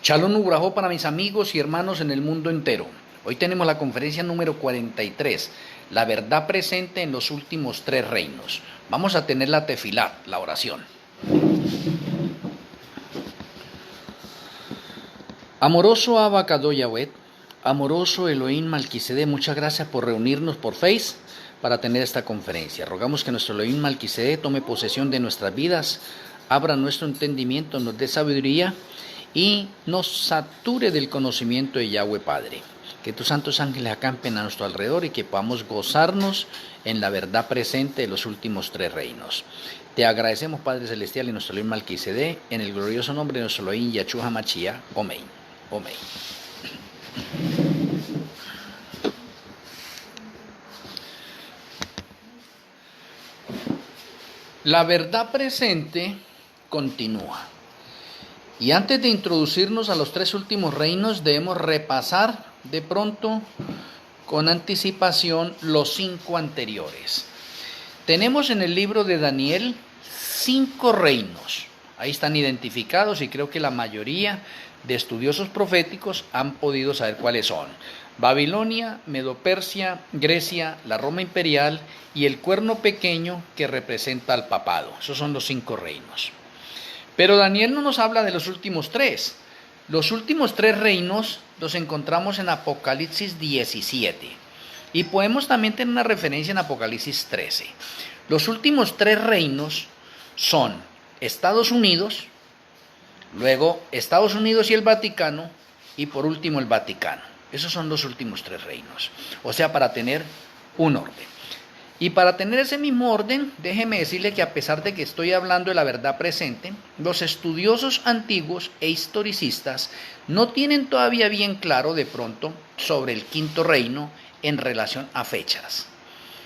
Shalom Ubrajó para mis amigos y hermanos en el mundo entero. Hoy tenemos la conferencia número 43, la verdad presente en los últimos tres reinos. Vamos a tener la tefilá, la oración. Amoroso Abba Yahweh, amoroso Elohim Malquisedec, muchas gracias por reunirnos por Face para tener esta conferencia. Rogamos que nuestro Elohim Malquisedec tome posesión de nuestras vidas, abra nuestro entendimiento, nos dé sabiduría y nos sature del conocimiento de Yahweh Padre. Que tus santos ángeles acampen a nuestro alrededor y que podamos gozarnos en la verdad presente de los últimos tres reinos. Te agradecemos, Padre Celestial, y nuestro Elohim Malquisedec, en el glorioso nombre de nuestro Elohim Yahshua HaMashiach. Amén. Amén. La verdad presente continúa. Y antes de introducirnos a los tres últimos reinos, debemos repasar de pronto, con anticipación, los 5 anteriores. Tenemos en el libro de Daniel 5 reinos. Ahí están identificados y creo que la mayoría de estudiosos proféticos han podido saber cuáles son. Babilonia, Medo-Persia, Grecia, la Roma imperial y el cuerno pequeño que representa al papado. Esos son los 5 reinos. Pero Daniel no nos habla de los últimos 3. Los últimos 3 reinos los encontramos en Apocalipsis 17. Y podemos también tener una referencia en Apocalipsis 13. Los últimos 3 reinos son Estados Unidos, luego Estados Unidos y el Vaticano, y por último el Vaticano. Esos son los últimos 3 reinos. O sea, para tener un orden. Y para tener ese mismo orden, déjeme decirle que a pesar de que estoy hablando de la verdad presente, los estudiosos antiguos e historicistas no tienen todavía bien claro de pronto sobre el 5.º reino en relación a fechas.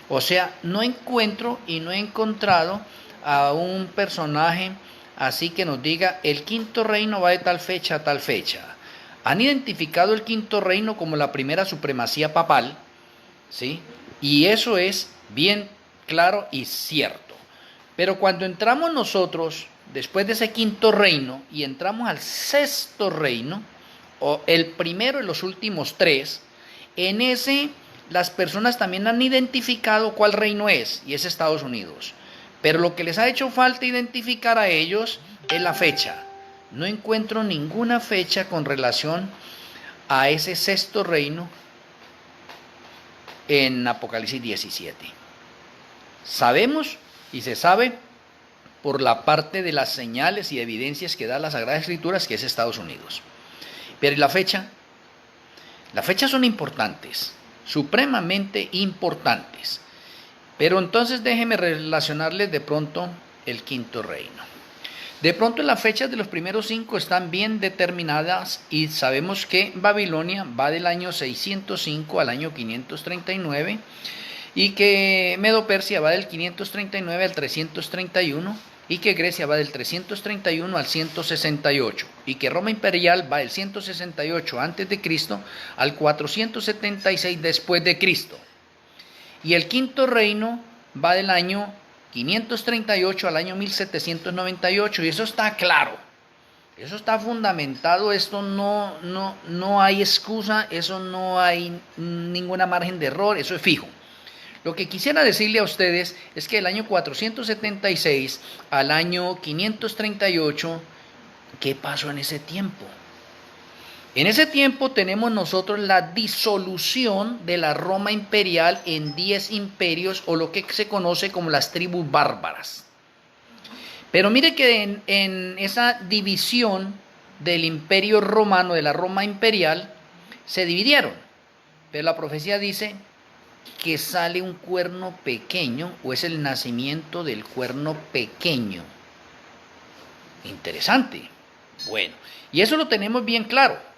O sea, no encuentro y no he encontrado a un personaje así que nos diga el 5.º reino va de tal fecha a tal fecha. Han identificado el 5.º reino como la primera supremacía papal, ¿sí? Y eso es bien claro y cierto. Pero cuando entramos nosotros, después de ese 5.º reino, y entramos al 6.º reino, o el primero de los últimos 3, en ese las personas también han identificado cuál reino es, y es Estados Unidos. Pero lo que les ha hecho falta identificar a ellos es la fecha. No encuentro ninguna fecha con relación a ese 6.º reino en Apocalipsis 17. Sabemos y se sabe por la parte de las señales y evidencias que da las Sagradas Escrituras que es Estados Unidos. Pero ¿y la fecha? Las fechas son importantes, supremamente importantes. Pero entonces déjeme relacionarles de pronto el 5.º reino. De pronto las fechas de los primeros 5 están bien determinadas y sabemos que Babilonia va del año 605 al año 539 y que Medo-Persia va del 539 al 331 y que Grecia va del 331 al 168 y que Roma imperial va del 168 a.C. al 476 después de Cristo. Y el 5.º reino va del año 538 al año 1798, y eso está claro, eso está fundamentado, esto no hay excusa, eso no hay ninguna margen de error, eso es fijo. Lo que quisiera decirle a ustedes es que el año 476 al año 538, ¿qué pasó en ese tiempo? En ese tiempo tenemos nosotros la disolución de la Roma imperial en 10 imperios o lo que se conoce como las tribus bárbaras. Pero mire que en esa división del imperio romano, de la Roma imperial, se dividieron. Pero la profecía dice que sale un cuerno pequeño o es el nacimiento del cuerno pequeño. Interesante. Bueno, y eso lo tenemos bien claro.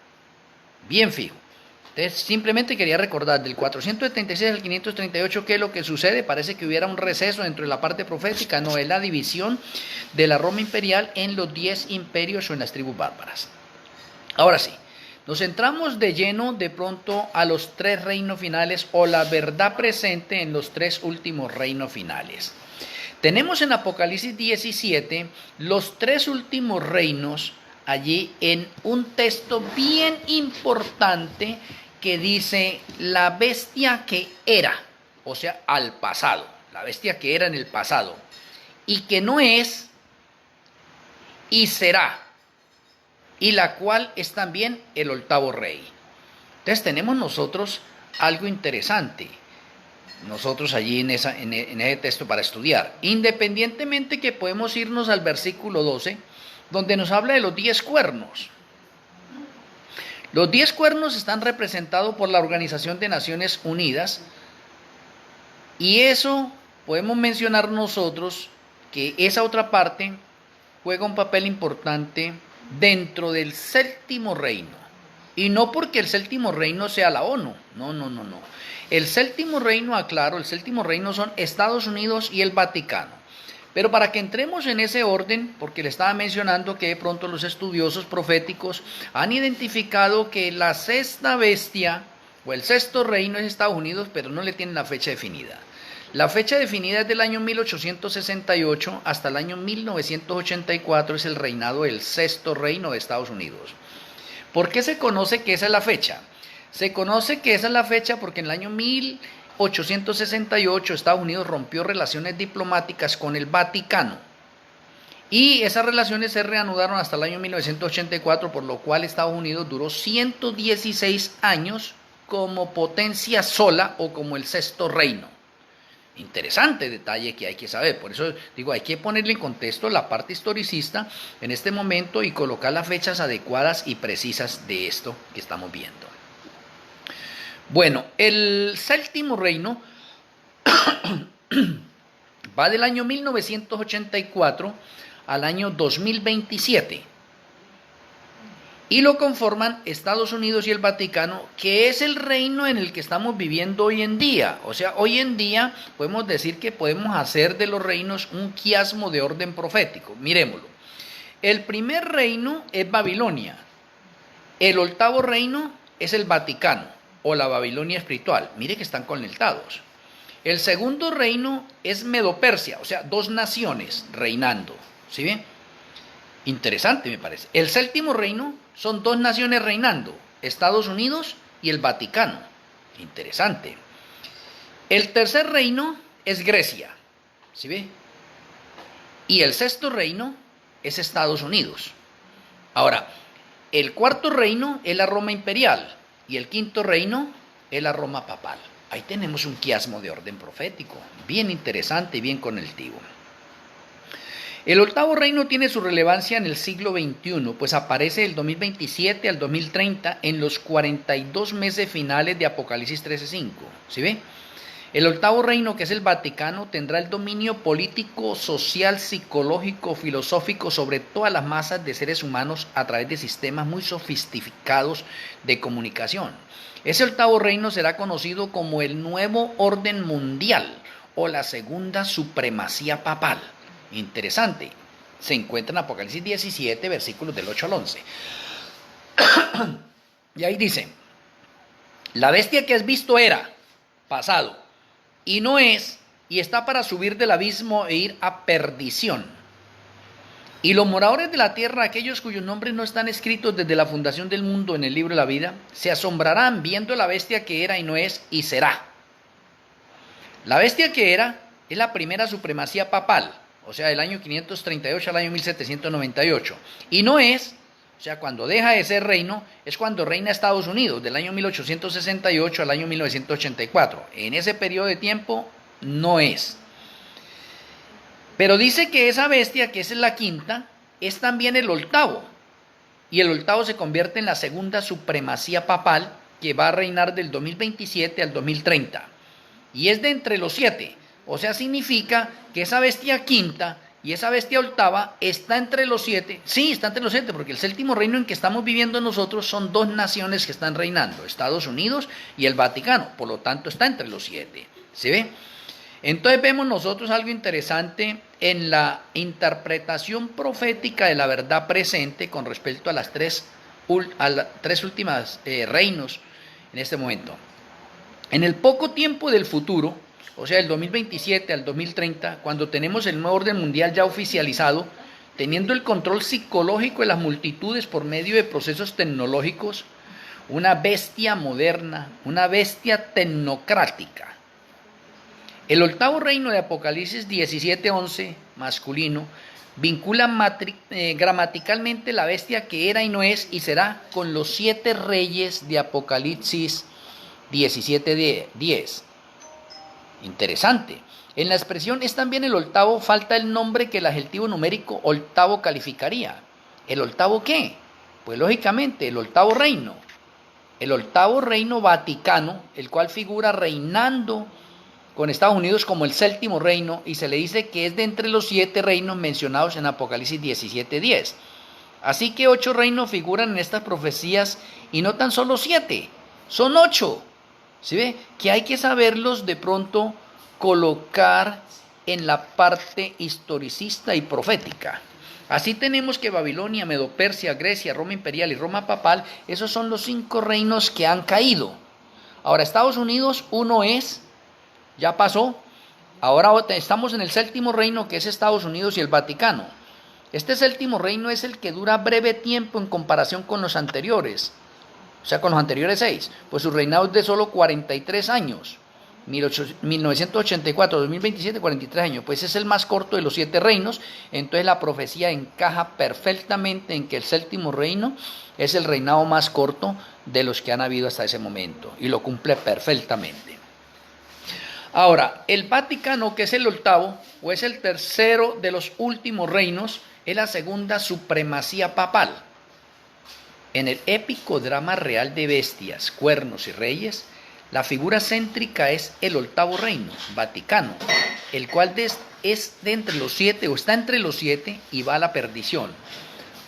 Bien fijo. Entonces, simplemente quería recordar del 476 al 538 qué es lo que sucede. Parece que hubiera un receso dentro de la parte profética. No, es la división de la Roma imperial en los 10 imperios o en las tribus bárbaras. Ahora sí, nos centramos de lleno de pronto a los 3 reinos finales o la verdad presente en los 3 últimos reinos finales. Tenemos en Apocalipsis 17 los 3 últimos reinos allí en un texto bien importante que dice la bestia que era, o sea, al pasado, la bestia que era en el pasado, y que no es y será, y la cual es también el octavo rey. Entonces tenemos nosotros algo interesante, nosotros allí en ese texto para estudiar, independientemente que podemos irnos al versículo 12, donde nos habla de los 10 cuernos. Los 10 cuernos están representados por la Organización de Naciones Unidas, y eso podemos mencionar nosotros que esa otra parte juega un papel importante dentro del séptimo reino. Y no porque el séptimo reino sea la ONU, no. El séptimo reino, aclaro, el séptimo reino son Estados Unidos y el Vaticano. Pero para que entremos en ese orden, porque le estaba mencionando que de pronto los estudiosos proféticos han identificado que la sexta bestia o el sexto reino es Estados Unidos, pero no le tienen la fecha definida. La fecha definida es del año 1868 hasta el año 1984, es el reinado del sexto reino de Estados Unidos. ¿Por qué se conoce que esa es la fecha? Se conoce que esa es la fecha porque en el año 1868 Estados Unidos rompió relaciones diplomáticas con el Vaticano. Y esas relaciones se reanudaron hasta el año 1984, por lo cual Estados Unidos duró 116 años como potencia sola o como el sexto reino. Interesante detalle que hay que saber, por eso digo, hay que ponerle en contexto la parte historicista en este momento y colocar las fechas adecuadas y precisas de esto que estamos viendo. Bueno, el séptimo reino va del año 1984 al año 2027 y lo conforman Estados Unidos y el Vaticano, que es el reino en el que estamos viviendo hoy en día. O sea, hoy en día podemos decir que podemos hacer de los reinos un quiasmo de orden profético. Miremoslo. El primer reino es Babilonia. El octavo reino es el Vaticano o la Babilonia espiritual. Mire que están conectados. El segundo reino es Medo-Persia, o sea, 2 naciones reinando. ¿Sí bien? Interesante me parece. El séptimo reino son 2 naciones reinando, Estados Unidos y el Vaticano. Interesante. El tercer reino es Grecia. ¿Sí ve? Y el sexto reino es Estados Unidos. Ahora, el cuarto reino es la Roma imperial y el quinto reino es la Roma papal. Ahí tenemos un quiasmo de orden profético, bien interesante y bien conectivo. El octavo reino tiene su relevancia en el siglo XXI, pues aparece del 2027 al 2030 en los 42 meses finales de Apocalipsis 13:5. ¿Sí ve? El octavo reino, que es el Vaticano, tendrá el dominio político, social, psicológico, filosófico sobre todas las masas de seres humanos a través de sistemas muy sofisticados de comunicación. Ese octavo reino será conocido como el nuevo orden mundial o la segunda supremacía papal. Interesante. Se encuentra en Apocalipsis 17, versículos del 8 al 11. Y ahí dice: la bestia que has visto era, pasado, y no es, y está para subir del abismo e ir a perdición. Y los moradores de la tierra, aquellos cuyos nombres no están escritos desde la fundación del mundo en el libro de la vida, se asombrarán viendo la bestia que era y no es y será. La bestia que era es la primera supremacía papal, o sea, del año 538 al año 1798. Y no es, o sea, cuando deja de ser reino, es cuando reina Estados Unidos, del año 1868 al año 1984. En ese periodo de tiempo no es. Pero dice que esa bestia, que es la quinta, es también el octavo. Y el octavo se convierte en la segunda supremacía papal, que va a reinar del 2027 al 2030. Y es de entre los 7. O sea, significa que esa bestia quinta y esa bestia octava está entre los 7. Sí, está entre los 7, porque el séptimo reino en que estamos viviendo nosotros son 2 naciones que están reinando, Estados Unidos y el Vaticano. Por lo tanto, está entre los 7. ¿Se ve? Entonces vemos nosotros algo interesante en la interpretación profética de la verdad presente con respecto a las tres últimas reinos en este momento. En el poco tiempo del futuro, o sea, del 2027 al 2030, cuando tenemos el nuevo orden mundial ya oficializado, teniendo el control psicológico de las multitudes por medio de procesos tecnológicos, una bestia moderna, una bestia tecnocrática. El octavo reino de Apocalipsis 17:11, masculino, vincula gramaticalmente la bestia que era y no es y será con los 7 reyes de Apocalipsis 17:10. Interesante. En la expresión es también el octavo, falta el nombre que el adjetivo numérico octavo calificaría. ¿El octavo qué? Pues lógicamente el octavo reino. El octavo reino Vaticano, el cual figura reinando con Estados Unidos como el séptimo reino, y se le dice que es de entre los 7 reinos mencionados en Apocalipsis 17:10. Así que 8 reinos figuran en estas profecías, y no tan solo 7, son 8. ¿Sí ve? Que hay que saberlos de pronto colocar en la parte historicista y profética. Así tenemos que Babilonia, Medo-Persia, Grecia, Roma imperial y Roma papal, esos son los 5 reinos que han caído. Ahora Estados Unidos, uno es, ya pasó, ahora estamos en el séptimo reino, que es Estados Unidos y el Vaticano. Este séptimo reino es el que dura breve tiempo en comparación con los anteriores, o sea, con los anteriores 6, pues su reinado es de solo 43 años, 1984, 2027, 43 años, pues es el más corto de los 7 reinos. Entonces la profecía encaja perfectamente en que el séptimo reino es el reinado más corto de los que han habido hasta ese momento, y lo cumple perfectamente. Ahora, el Vaticano, que es el octavo, o es el tercero de los últimos reinos, es la segunda supremacía papal. En el épico drama real de bestias, cuernos y reyes, la figura céntrica es el octavo reino, Vaticano, el cual es de entre los 7, o está entre los 7, y va a la perdición.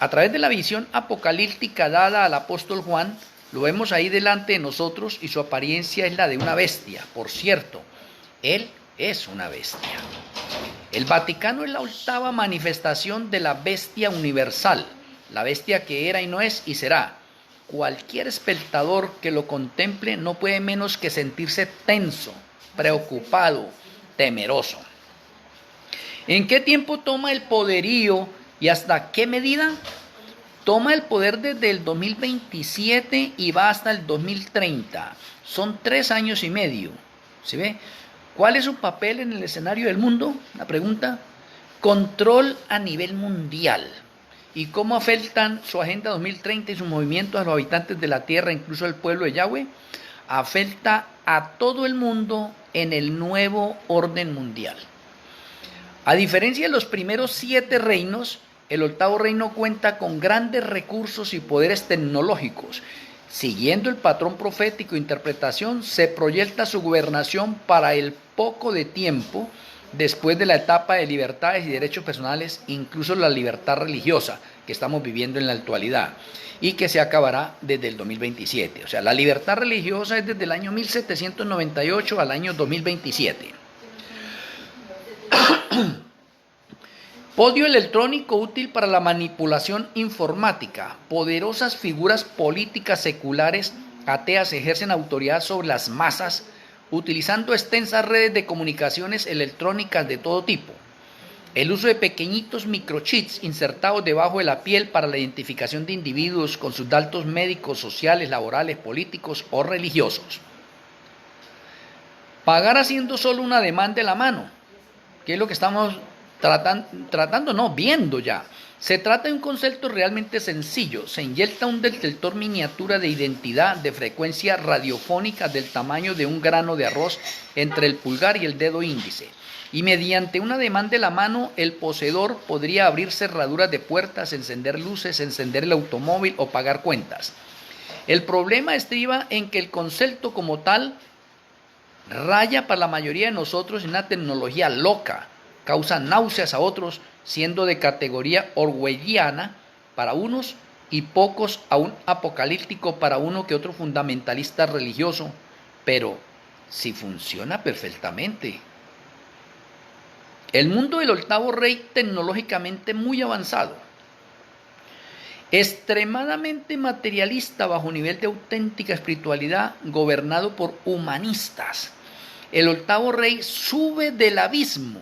A través de la visión apocalíptica dada al apóstol Juan, lo vemos ahí delante de nosotros, y su apariencia es la de una bestia. Por cierto, él es una bestia. El Vaticano es la octava manifestación de la bestia universal, la bestia que era y no es y será. Cualquier espectador que lo contemple no puede menos que sentirse tenso, preocupado, temeroso. ¿En qué tiempo toma el poderío y hasta qué medida? Toma el poder desde el 2027 y va hasta el 2030. Son 3 años y medio. ¿Sí ve? ¿Cuál es su papel en el escenario del mundo? La pregunta. Control a nivel mundial. ¿Y cómo afectan su Agenda 2030 y sus movimientos a los habitantes de la tierra, incluso al pueblo de Yahweh? Afecta a todo el mundo en el nuevo orden mundial. A diferencia de los primeros 7 reinos, el octavo reino cuenta con grandes recursos y poderes tecnológicos. Siguiendo el patrón profético e interpretación, se proyecta su gobernación para el poco de tiempo después de la etapa de libertades y derechos personales, incluso la libertad religiosa que estamos viviendo en la actualidad y que se acabará desde el 2027. O sea, la libertad religiosa es desde el año 1798 al año 2027. Podio electrónico útil para la manipulación informática. Poderosas figuras políticas seculares ateas ejercen autoridad sobre las masas, utilizando extensas redes de comunicaciones electrónicas de todo tipo. El uso de pequeñitos microchips insertados debajo de la piel para la identificación de individuos con sus datos médicos, sociales, laborales, políticos o religiosos. Pagar haciendo solo una demanda en la mano, que es lo que estamos viendo ya. Se trata de un concepto realmente sencillo. Se inyecta un detector miniatura de identidad de frecuencia radiofónica del tamaño de un grano de arroz entre el pulgar y el dedo índice. Y mediante una demanda de la mano, el poseedor podría abrir cerraduras de puertas, encender luces, encender el automóvil o pagar cuentas. El problema estriba en que el concepto como tal raya para la mayoría de nosotros en una tecnología loca, causa náuseas a otros, siendo de categoría orwelliana para unos y pocos aún apocalíptico para uno que otro fundamentalista religioso, pero sí funciona perfectamente. El mundo del octavo rey tecnológicamente muy avanzado, extremadamente materialista bajo nivel de auténtica espiritualidad, gobernado por humanistas. El octavo rey sube del abismo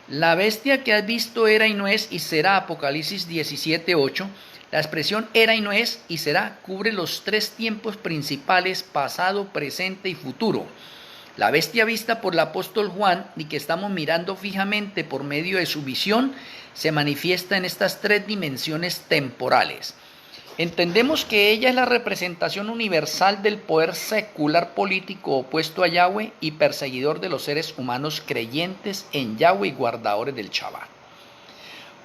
La bestia que has visto era y no es y será, Apocalipsis 17:8. La expresión era y no es y será cubre los tres tiempos principales, pasado, presente y futuro. La bestia vista por el apóstol Juan y que estamos mirando fijamente por medio de su visión, se manifiesta en estas tres dimensiones temporales. Entendemos que ella es la representación universal del poder secular político opuesto a Yahweh y perseguidor de los seres humanos creyentes en Yahweh y guardadores del Shabbat.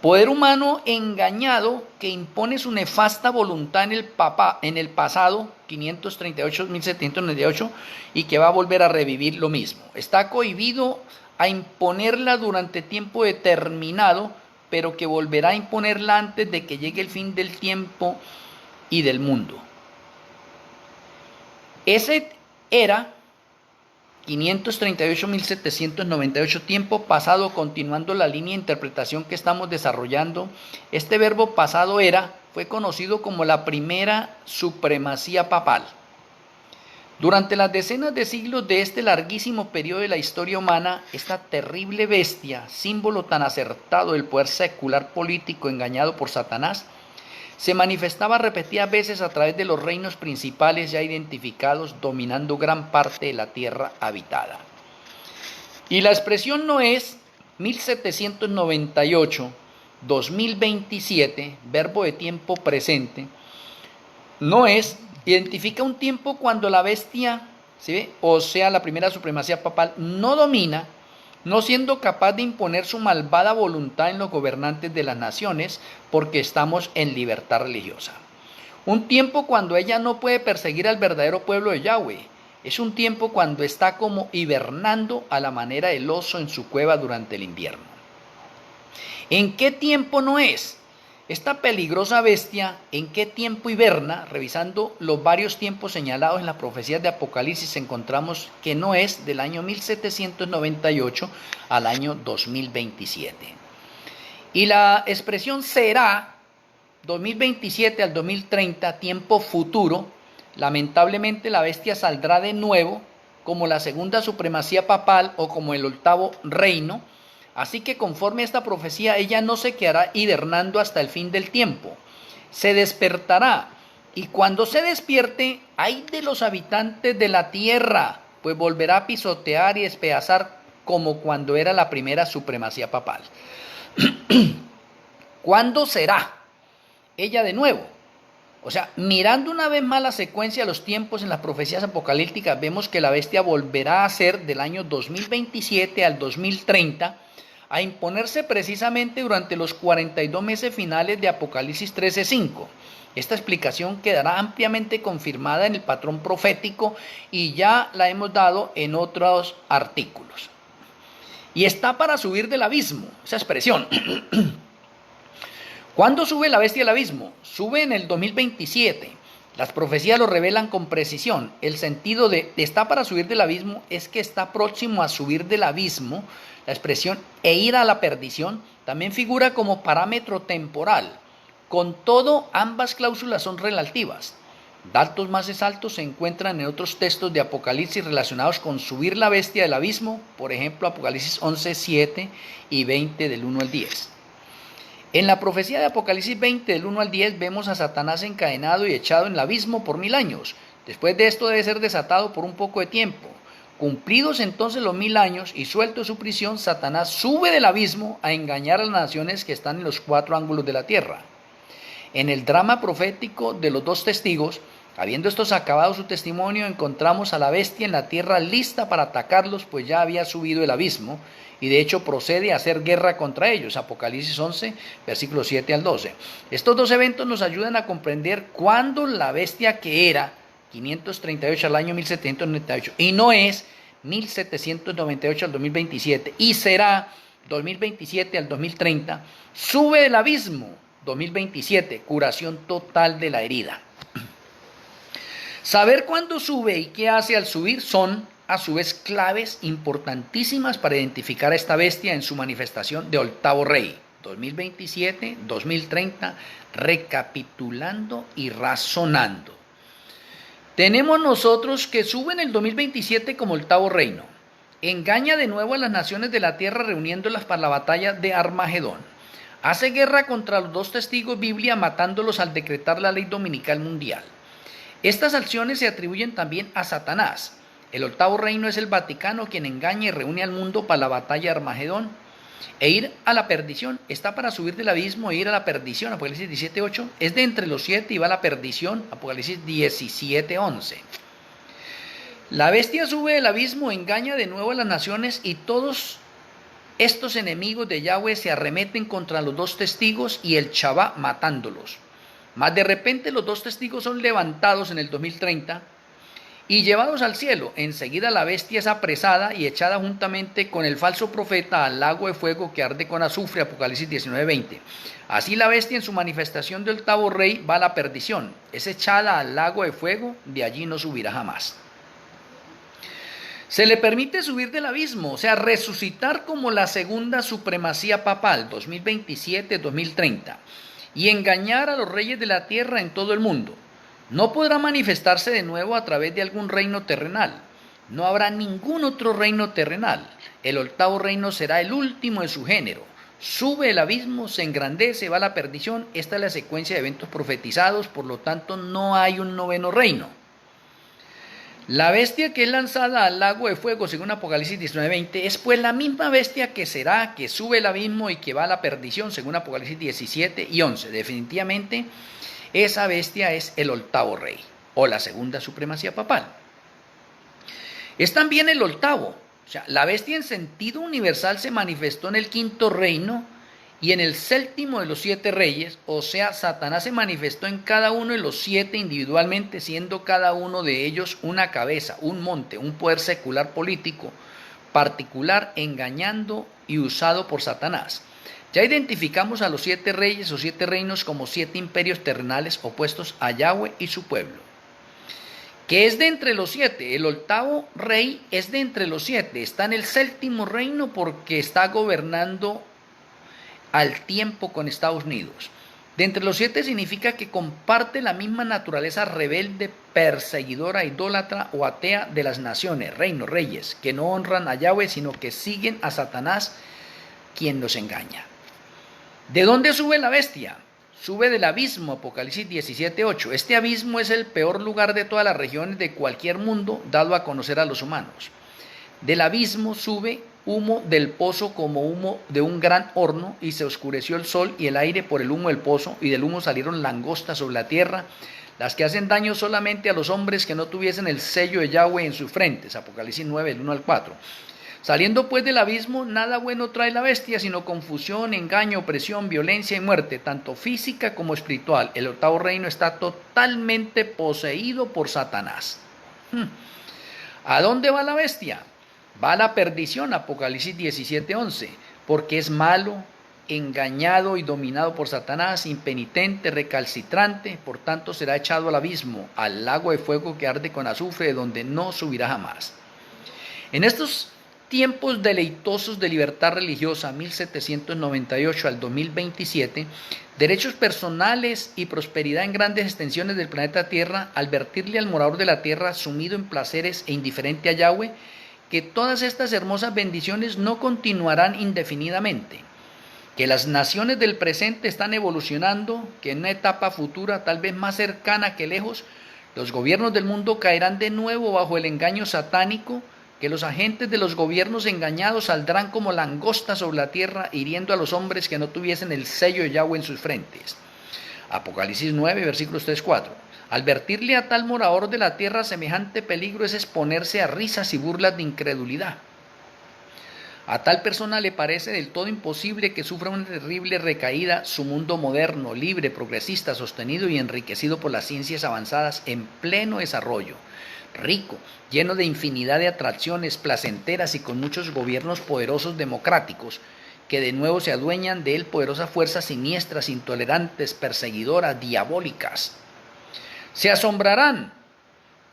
Poder humano engañado que impone su nefasta voluntad en el pasado 538-1798 y que va a volver a revivir lo mismo. Está cohibido a imponerla durante tiempo determinado, pero que volverá a imponerla antes de que llegue el fin del tiempo y del mundo. Ese era 538-1798, tiempo pasado, continuando la línea de interpretación que estamos desarrollando. Este verbo pasado era fue conocido como la primera supremacía papal. Durante las decenas de siglos de este larguísimo periodo de la historia humana, esta terrible bestia, símbolo tan acertado del poder secular político engañado por Satanás, se manifestaba repetidas veces a través de los reinos principales ya identificados, dominando gran parte de la tierra habitada. Y la expresión no es 1798-2027, verbo de tiempo presente, no es, identifica un tiempo cuando la bestia, ¿sí ve? O sea, la primera supremacía papal, no domina, no siendo capaz de imponer su malvada voluntad en los gobernantes de las naciones, porque estamos en libertad religiosa. Un tiempo cuando ella no puede perseguir al verdadero pueblo de Yahweh. Es un tiempo cuando está como hibernando a la manera del oso en su cueva durante el invierno. ¿En qué tiempo no es? Esta peligrosa bestia, ¿en qué tiempo hiberna? Revisando los varios tiempos señalados en las profecías de Apocalipsis, encontramos que no es del año 1798 al año 2027. Y la expresión será 2027 al 2030, tiempo futuro. Lamentablemente la bestia saldrá de nuevo como la segunda supremacía papal o como el octavo reino. Así que conforme a esta profecía, ella no se quedará hibernando hasta el fin del tiempo. Se despertará, y cuando se despierte, ¡ay de los habitantes de la tierra! Pues volverá a pisotear y despedazar como cuando era la primera supremacía papal. ¿Cuándo será ella de nuevo? O sea, mirando una vez más la secuencia de los tiempos en las profecías apocalípticas, vemos que la bestia volverá a ser del año 2027 al 2030, a imponerse precisamente durante los 42 meses finales de Apocalipsis 13:5. Esta explicación quedará ampliamente confirmada en el patrón profético y ya la hemos dado en otros artículos. Y está para subir del abismo, esa expresión. ¿Cuándo sube la bestia al abismo? Sube en el 2027. Las profecías lo revelan con precisión. El sentido de está para subir del abismo es que está próximo a subir del abismo. La expresión e ir a la perdición también figura como parámetro temporal. Con todo, ambas cláusulas son relativas. Datos más exactos se encuentran en otros textos de Apocalipsis relacionados con subir la bestia del abismo, por ejemplo, Apocalipsis 11:7 y 20 del 1 al 10. En la profecía de Apocalipsis 20 del 1 al 10 vemos a Satanás encadenado y echado en el abismo por 1000 años. Después de esto debe ser desatado por un poco de tiempo. Cumplidos entonces los 1000 años y suelto de su prisión, Satanás sube del abismo a engañar a las naciones que están en los 4 ángulos de la tierra. En el drama profético de los 2 testigos, habiendo estos acabado su testimonio, encontramos a la bestia en la tierra lista para atacarlos, pues ya había subido el abismo, y de hecho procede a hacer guerra contra ellos. Apocalipsis 11, versículos 7 al 12. Estos 2 eventos nos ayudan a comprender cuándo la bestia que era 538 al año 1798, y no es 1798 al 2027, y será 2027 al 2030, sube del abismo, 2027, curación total de la herida. Saber cuándo sube y qué hace al subir son, a su vez, claves importantísimas para identificar a esta bestia en su manifestación de octavo rey, 2027, 2030, recapitulando y razonando. Tenemos nosotros que sube en el 2027 como octavo reino. engaña de nuevo a las naciones de la tierra reuniéndolas para la batalla de Armagedón. Hace guerra contra los dos testigos Biblia, matándolos al decretar la ley dominical mundial. Estas acciones se atribuyen también a Satanás. El octavo reino es el Vaticano, quien engaña y reúne al mundo para la batalla de Armagedón. E ir a la perdición, está para subir del abismo e ir a la perdición, Apocalipsis 17:8. Es de entre los siete y va a la perdición, Apocalipsis 17:11. La bestia sube del abismo, engaña de nuevo a las naciones y todos estos enemigos de Yahweh se arremeten contra los dos testigos y el Chabá matándolos. Mas de repente los dos testigos son levantados en el 2030 y llevados al cielo. Enseguida la bestia es apresada y echada juntamente con el falso profeta al lago de fuego que arde con azufre, Apocalipsis 19:20. Así la bestia en su manifestación del octavo rey va a la perdición. Es echada al lago de fuego, de allí no subirá jamás. Se le permite subir del abismo, o sea, resucitar como la segunda supremacía papal, 2027-2030, y engañar a los reyes de la tierra en todo el mundo. No podrá manifestarse de nuevo a través de algún reino terrenal. No habrá ningún otro reino terrenal. El octavo reino será el último de su género. Sube el abismo, se engrandece, va a la perdición. Esta es la secuencia de eventos profetizados, por lo tanto no hay un noveno reino. La bestia que es lanzada al lago de fuego, según Apocalipsis 19:20, es pues la misma bestia que será, que sube el abismo y que va a la perdición, según Apocalipsis 17:11. Definitivamente, esa bestia es el octavo rey, o la segunda supremacía papal. Es también el octavo. O sea, la bestia en sentido universal se manifestó en el quinto reino y en el séptimo de los siete reyes, o sea, Satanás se manifestó en cada uno de los siete individualmente, siendo cada uno de ellos una cabeza, un monte, un poder secular político particular, engañando y usado por Satanás. Ya identificamos a los siete reyes o siete reinos como siete imperios terrenales opuestos a Yahweh y su pueblo. ¿Qué es de entre los siete? El octavo rey es de entre los siete, está en el séptimo reino porque está gobernando al tiempo con Estados Unidos. De entre los siete significa que comparte la misma naturaleza rebelde, perseguidora, idólatra o atea de las naciones, reinos, reyes, que no honran a Yahweh, sino que siguen a Satanás, quien los engaña. ¿De dónde sube la bestia? Sube del abismo, Apocalipsis 17:8. Este abismo es el peor lugar de todas las regiones de cualquier mundo, dado a conocer a los humanos. Del abismo sube humo del pozo como humo de un gran horno, y se oscureció el sol y el aire por el humo del pozo, y del humo salieron langostas sobre la tierra, las que hacen daño solamente a los hombres que no tuviesen el sello de Yahweh en sus frentes. Apocalipsis 9, del 1 al 4. Saliendo pues del abismo, nada bueno trae la bestia, sino confusión, engaño, opresión, violencia y muerte, tanto física como espiritual. El octavo reino está totalmente poseído por Satanás. ¿A dónde va la bestia? Va a la perdición, Apocalipsis 17:11, porque es malo, engañado y dominado por Satanás, impenitente, recalcitrante, por tanto será echado al abismo, al lago de fuego que arde con azufre, de donde no subirá jamás. En estos tiempos deleitosos de libertad religiosa, 1798 al 2027, derechos personales y prosperidad en grandes extensiones del planeta Tierra, advertirle al morador de la tierra sumido en placeres e indiferente a Yahweh, que todas estas hermosas bendiciones no continuarán indefinidamente, que las naciones del presente están evolucionando, que en una etapa futura, tal vez más cercana que lejos, los gobiernos del mundo caerán de nuevo bajo el engaño satánico, que los agentes de los gobiernos engañados saldrán como langostas sobre la tierra, hiriendo a los hombres que no tuviesen el sello de Yahweh en sus frentes. Apocalipsis 9, versículos 3-4. Advertirle a tal morador de la tierra semejante peligro es exponerse a risas y burlas de incredulidad. A tal persona le parece del todo imposible que sufra una terrible recaída su mundo moderno, libre, progresista, sostenido y enriquecido por las ciencias avanzadas en pleno desarrollo, rico, lleno de infinidad de atracciones placenteras y con muchos gobiernos poderosos democráticos, que de nuevo se adueñan de él poderosas fuerzas siniestras, intolerantes, perseguidoras, diabólicas. Se asombrarán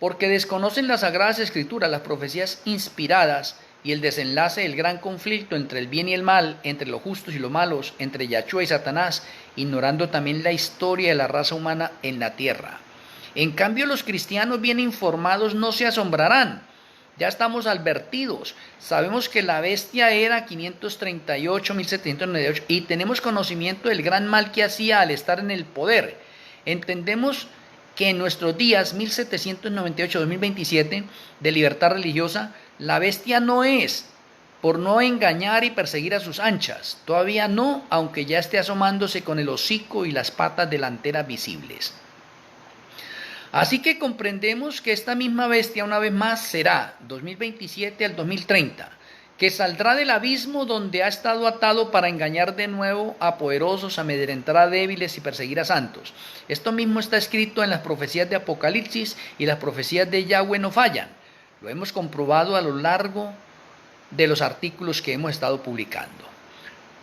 porque desconocen las sagradas escrituras, las profecías inspiradas y el desenlace del gran conflicto entre el bien y el mal, entre los justos y los malos, entre Yahshua y Satanás, ignorando también la historia de la raza humana en la tierra. En cambio, los cristianos bien informados no se asombrarán ya estamos advertidos. Sabemos que la bestia era 538, 1798 y tenemos conocimiento del gran mal que hacía al estar en el poder. Entendemos que en nuestros días 1798-2027 de libertad religiosa, la bestia no es por no engañar y perseguir a sus anchas. Todavía no, aunque ya esté asomándose con el hocico y las patas delanteras visibles. Así que comprendemos que esta misma bestia una vez más será 2027 al 2030, que saldrá del abismo donde ha estado atado para engañar de nuevo a poderosos, amedrentar a débiles y perseguir a santos. Esto mismo está escrito en las profecías de Apocalipsis y las profecías de Yahweh no fallan. Lo hemos comprobado a lo largo de los artículos que hemos estado publicando.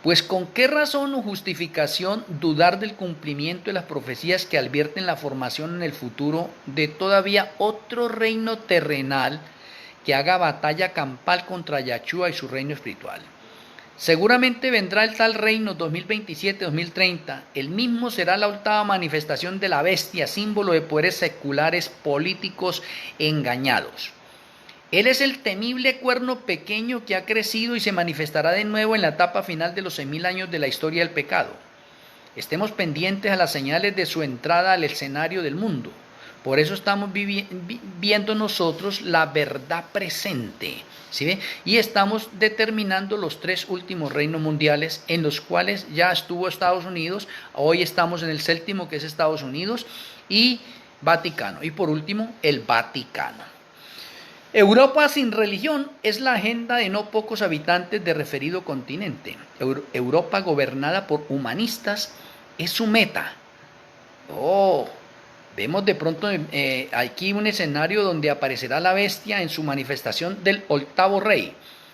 Pues con qué razón o justificación dudar del cumplimiento de las profecías que advierten la formación en el futuro de todavía otro reino terrenal que haga batalla campal contra Yahshua y su reino espiritual. Seguramente vendrá el tal reino 2027-2030, el mismo será la octava manifestación de la bestia, símbolo de poderes seculares políticos engañados. Él es el temible cuerno pequeño que ha crecido y se manifestará de nuevo en la etapa final de los 6000 años de la historia del pecado. Estemos pendientes a las señales de su entrada al escenario del mundo. Por eso estamos viendo nosotros la verdad presente, ¿sí ve? Y estamos determinando los 3 últimos reinos mundiales en los cuales ya estuvo Estados Unidos. Hoy estamos en el 7º, que es Estados Unidos, y Vaticano. Y por último, el Vaticano. Europa sin religión es la agenda de no pocos habitantes de referido continente. Europa gobernada por humanistas es su meta. Vemos de pronto aquí un escenario donde aparecerá la bestia en su manifestación del octavo rey.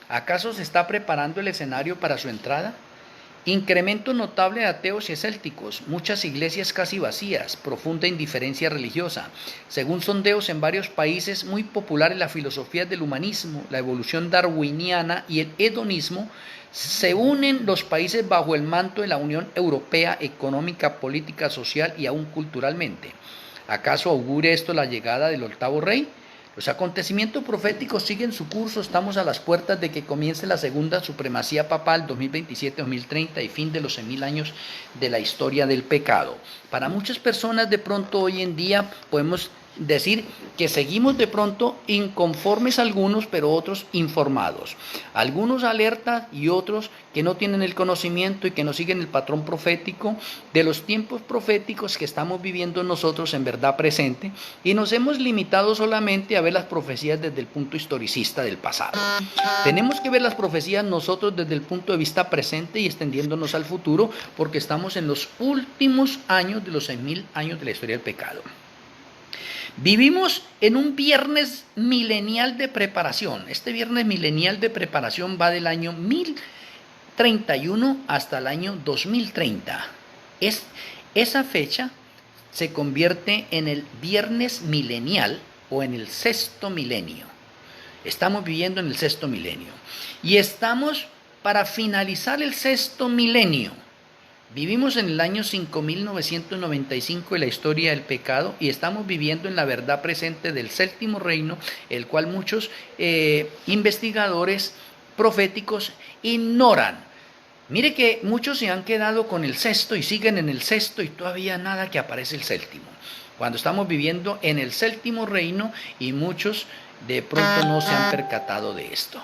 ¿Acaso se está preparando el escenario para su entrada? Incremento notable de ateos y escépticos, muchas iglesias casi vacías, profunda indiferencia religiosa. Según sondeos en varios países, muy populares las filosofías del humanismo, la evolución darwiniana y el hedonismo, se unen los países bajo el manto de la Unión Europea económica, política, social y aún culturalmente. ¿Acaso augure esto la llegada del octavo rey? Los acontecimientos proféticos siguen su curso, estamos a las puertas de que comience la segunda supremacía papal 2027-2030 y fin de los 6000 años de la historia del pecado. Para muchas personas de pronto hoy en día podemos decir que seguimos de pronto inconformes algunos, pero otros informados. Algunos alertas y otros que no tienen el conocimiento y que no siguen el patrón profético de los tiempos proféticos que estamos viviendo nosotros en verdad presente, y nos hemos limitado solamente a ver las profecías desde el punto historicista del pasado. Tenemos que ver las profecías nosotros desde el punto de vista presente y extendiéndonos al futuro, porque estamos en los últimos años de los 6000 años de la historia del pecado. Vivimos en un viernes milenial de preparación. Este viernes milenial de preparación va del año 1031 hasta el año 2030. Esa fecha se convierte en el viernes milenial o en el 6º milenio. Estamos viviendo en el 6º milenio. Y estamos para finalizar el 6º milenio. Vivimos en el año 5995 de la historia del pecado y estamos viviendo en la verdad presente del 7º reino, el cual muchos investigadores proféticos ignoran. Mire que muchos se han quedado con el 6º y siguen en el 6º y todavía nada que aparece el 7º. Cuando estamos viviendo en el 7º reino y muchos de pronto no se han percatado de esto.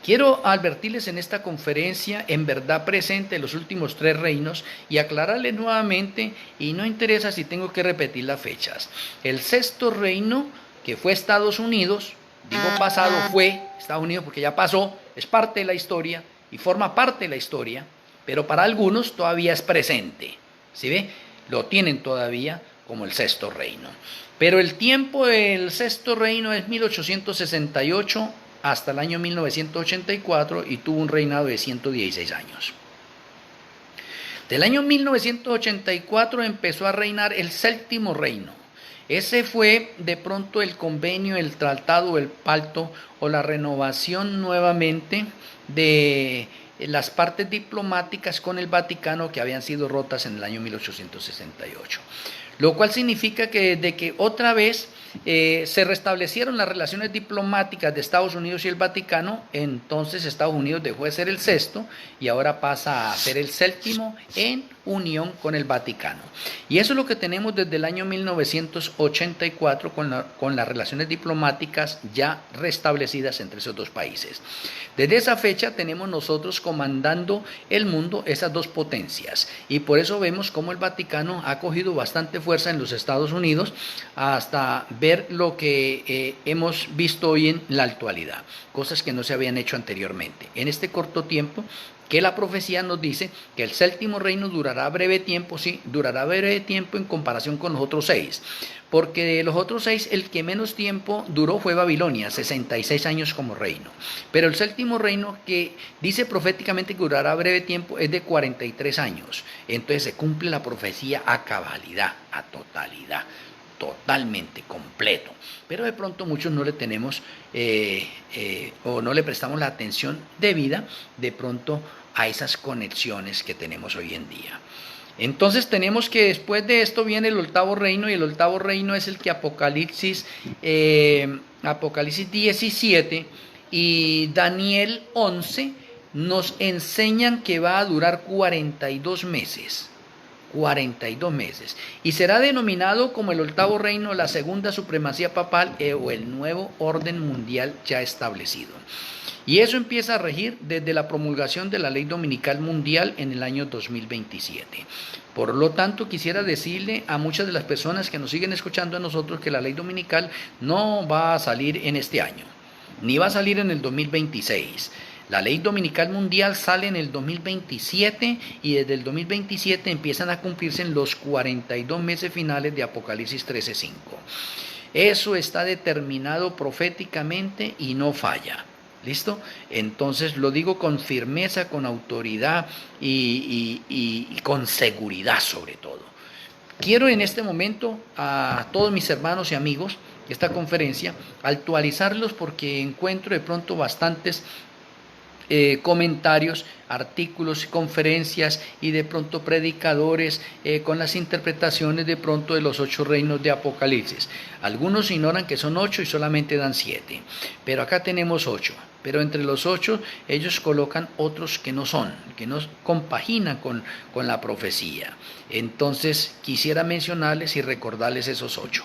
Quiero advertirles en esta conferencia en verdad presente los últimos 3 reinos y aclararles nuevamente, y no interesa si tengo que repetir las fechas. El 6º reino, que fue Estados Unidos, digo pasado, fue Estados Unidos porque ya pasó, es parte de la historia y forma parte de la historia, pero para algunos todavía es presente. ¿Sí ve? Lo tienen todavía como el 6º reino. Pero el tiempo del 6º reino es 1868 hasta el año 1984 y tuvo un reinado de 116 años. Del año 1984 empezó a reinar el 7º reino. Ese fue de pronto el convenio, el tratado, el pacto o la renovación nuevamente de las partes diplomáticas con el Vaticano que habían sido rotas en el año 1868. Lo cual significa que desde que otra vez se restablecieron las relaciones diplomáticas de Estados Unidos y el Vaticano. Entonces Estados Unidos dejó de ser el sexto y ahora pasa a ser el séptimo en unión con el Vaticano. Y eso es lo que tenemos desde el año 1984 con las relaciones diplomáticas ya restablecidas entre esos dos países. Desde esa fecha tenemos nosotros comandando el mundo esas dos potencias, y por eso vemos cómo el Vaticano ha cogido bastante fuerza en los Estados Unidos hasta ver lo que hemos visto hoy en la actualidad, cosas que no se habían hecho anteriormente. En este corto tiempo que la profecía nos dice que el séptimo reino durará breve tiempo, sí, durará breve tiempo en comparación con los otros 6, porque de los otros 6 el que menos tiempo duró fue Babilonia, 66 años como reino, pero el séptimo reino, que dice proféticamente que durará breve tiempo, es de 43 años, entonces se cumple la profecía a cabalidad, a totalidad, totalmente completo, pero de pronto muchos no le tenemos o no le prestamos la atención debida de pronto a esas conexiones que tenemos hoy en día. Entonces tenemos que después de esto viene el octavo reino, y el octavo reino es el que Apocalipsis 17 y Daniel 11 nos enseñan que va a durar 42 meses. 42 meses, y será denominado como el octavo reino, la segunda supremacía papal o el nuevo orden mundial ya establecido. Y eso empieza a regir desde la promulgación de la ley dominical mundial en el año 2027. Por lo tanto, quisiera decirle a muchas de las personas que nos siguen escuchando a nosotros que la ley dominical no va a salir en este año, ni va a salir en el 2026. La ley dominical mundial sale en el 2027 y desde el 2027 empiezan a cumplirse en los 42 meses finales de Apocalipsis 13:5. Eso está determinado proféticamente y no falla. ¿Listo? Entonces lo digo con firmeza, con autoridad y con seguridad sobre todo. Quiero en este momento a todos mis hermanos y amigos de esta conferencia actualizarlos, porque encuentro de pronto bastantes comentarios, artículos, conferencias y de pronto predicadores con las interpretaciones de pronto de los 8 reinos de Apocalipsis. Algunos ignoran que son 8 y solamente dan 7, pero acá tenemos 8. Pero entre los 8 ellos colocan otros que no son, que no compaginan con la profecía. Entonces quisiera mencionarles y recordarles esos 8.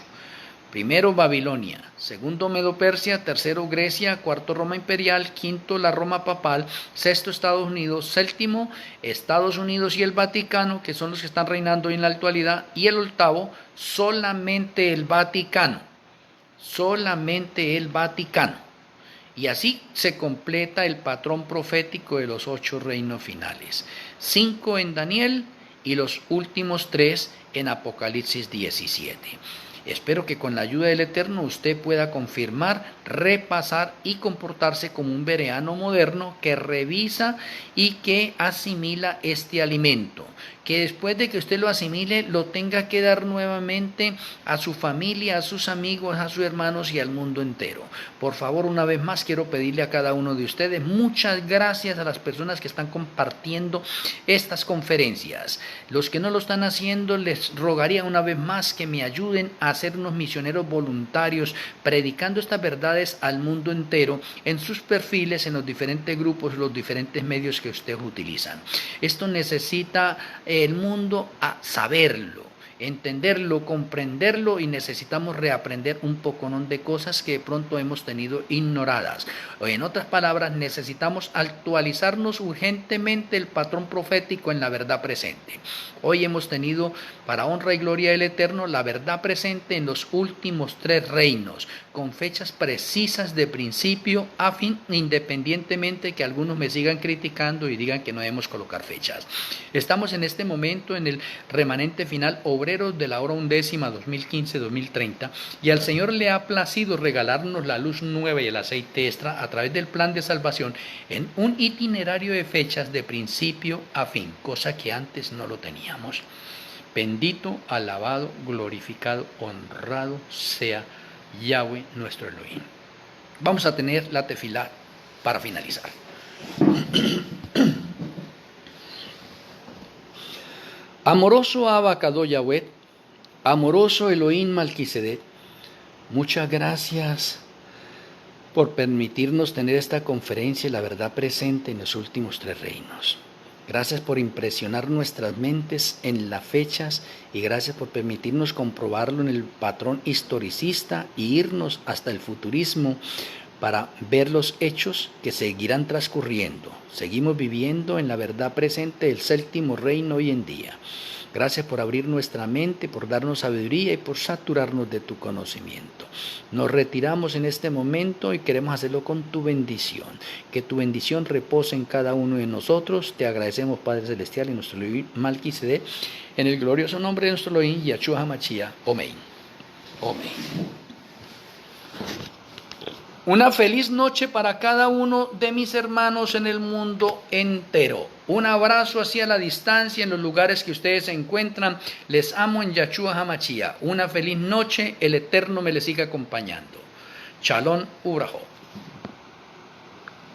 Primero Babilonia, segundo Medo-Persia, tercero Grecia, cuarto Roma imperial, quinto la Roma papal, sexto Estados Unidos, séptimo Estados Unidos y el Vaticano, que son los que están reinando hoy en la actualidad, y el octavo solamente el Vaticano, solamente el Vaticano. Y así se completa el patrón profético de los 8 reinos finales, 5 en Daniel y los últimos 3 en Apocalipsis 17. Espero que con la ayuda del Eterno usted pueda confirmar, repasar y comportarse como un bereano moderno que revisa y que asimila este alimento, que después de que usted lo asimile lo tenga que dar nuevamente a su familia, a sus amigos, a sus hermanos y al mundo entero. Por favor, una vez más quiero pedirle a cada uno de ustedes muchas gracias a las personas que están compartiendo estas conferencias. Los que no lo están haciendo, les rogaría una vez más que me ayuden a ser unos misioneros voluntarios predicando estas verdades al mundo entero en sus perfiles, en los diferentes grupos, los diferentes medios que ustedes utilizan. Esto necesita el mundo a saberlo, entenderlo, comprenderlo, y necesitamos reaprender un poconón de cosas que de pronto hemos tenido ignoradas. O en otras palabras, necesitamos actualizarnos urgentemente el patrón profético en la verdad presente. Hoy hemos tenido, para honra y gloria del Eterno, la verdad presente en los últimos 3 reinos, con fechas precisas de principio a fin, independientemente que algunos me sigan criticando y digan que no debemos colocar fechas. Estamos en este momento en el remanente final, obreros de la hora 11ª, 2015-2030, y al Señor le ha placido regalarnos la luz nueva y el aceite extra a través del plan de salvación en un itinerario de fechas de principio a fin, cosa que antes no lo teníamos. Bendito, alabado, glorificado, honrado sea Yahweh nuestro Elohim. Vamos a tener la tefilá para finalizar. Amoroso Abba Kadosh Yahweh, amoroso Elohim Malquisedec, Muchas gracias por permitirnos tener esta conferencia y la verdad presente en los últimos 3 reinos. Gracias por impresionar nuestras mentes en las fechas y gracias por permitirnos comprobarlo en el patrón historicista y irnos hasta el futurismo para ver los hechos que seguirán transcurriendo. Seguimos viviendo en la verdad presente del 7º reino hoy en día. Gracias por abrir nuestra mente, por darnos sabiduría y por saturarnos de tu conocimiento. Nos retiramos en este momento y queremos hacerlo con tu bendición. Que tu bendición repose en cada uno de nosotros. Te agradecemos, Padre Celestial, y nuestro Elohim Malquisedec, en el glorioso nombre de nuestro Elohim, Yahshua HaMashiach. Amén. Amén. Una feliz noche para cada uno de mis hermanos en el mundo entero. Un abrazo hacia la distancia en los lugares que ustedes se encuentran. Les amo en Yahshua HaMashiach. Una feliz noche. El Eterno me les siga acompañando. Shalom Ubrajo.